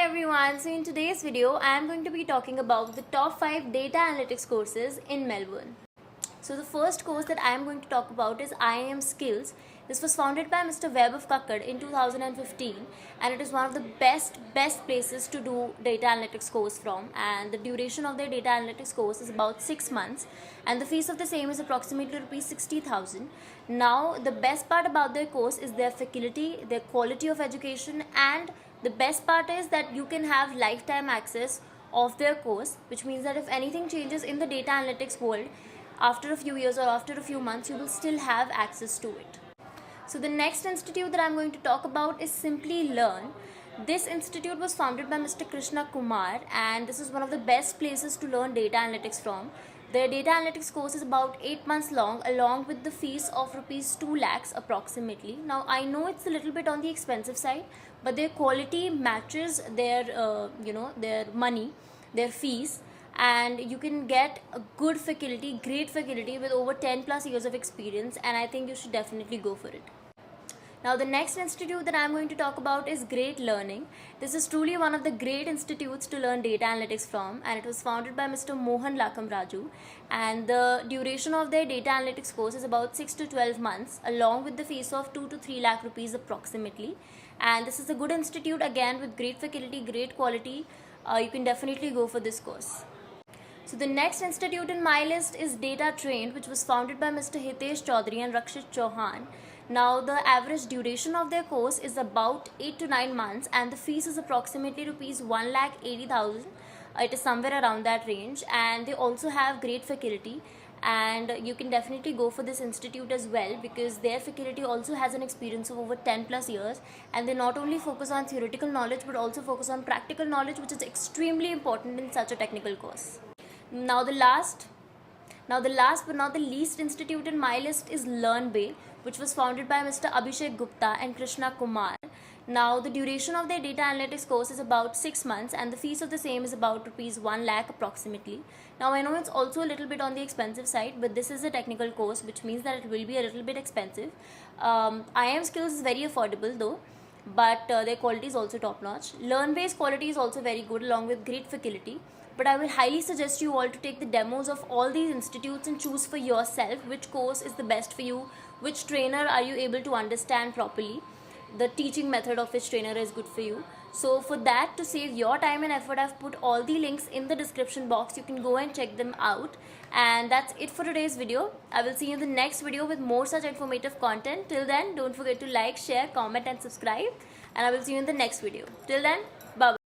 everyone, so in today's video I am going to be talking about the top 5 data analytics courses in Melbourne. So the first course that I am going to talk about is IIM Skills. This was founded by Mr. Webb of Kakkad in 2015 and it is one of the best places to do data analytics course from, and the duration of their data analytics course is about 6 months and the fees of the same is approximately rupees 60,000. Now the best part about their course is their faculty, their quality of education, and the best part is that you can have lifetime access of their course, which means that if anything changes in the data analytics world, after a few years or after a few months, you will still have access to it. So the next institute that I'm going to talk about is Simply Learn. This institute was founded by Mr. Krishna Kumar and this is one of the best places to learn data analytics from. Their data analytics course is about 8 months long, along with the fees of rupees 2 lakhs approximately. Now I know it's a little bit on the expensive side, but their quality matches their their money, their fees, and you can get a good faculty, great faculty with over 10 plus years of experience, and I think you should definitely go for it. Now the next institute that I am going to talk about is Great Learning. This is truly one of the great institutes to learn data analytics from, and it was founded by Mr. Mohan Lakam Raju, and the duration of their data analytics course is about 6 to 12 months along with the fees of 2 to 3 lakh rupees approximately, and this is a good institute again with great faculty, great quality. You can definitely go for this course. So the next institute in my list is Data Trained, which was founded by Mr. Hitesh Chaudhary and Rakshit Chauhan. Now the average duration of their course is about 8 to 9 months and the fees is approximately rupees 1,80,000. It is somewhere around that range, and they also have great faculty, and you can definitely go for this institute as well because their faculty also has an experience of over 10 plus years, and they not only focus on theoretical knowledge but also focus on practical knowledge, which is extremely important in such a technical course. Now the last but not the least institute in my list is LearnBay, which was founded by Mr. Abhishek Gupta and Krishna Kumar. Now the duration of their data analytics course is about 6 months and the fees of the same is about rupees 1 lakh approximately. Now I know it's also a little bit on the expensive side, but this is a technical course, which means that it will be a little bit expensive. IIM Skills is very affordable though, but their quality is also top notch. LearnBay's quality is also very good along with great faculty. But I will highly suggest you all to take the demos of all these institutes and choose for yourself which course is the best for you, which trainer are you able to understand properly, the teaching method of which trainer is good for you. So for that, to save your time and effort, I've put all the links in the description box. You can go and check them out. And that's it for today's video. I will see you in the next video with more such informative content. Till then, don't forget to like, share, comment and subscribe. And I will see you in the next video. Till then, bye-bye.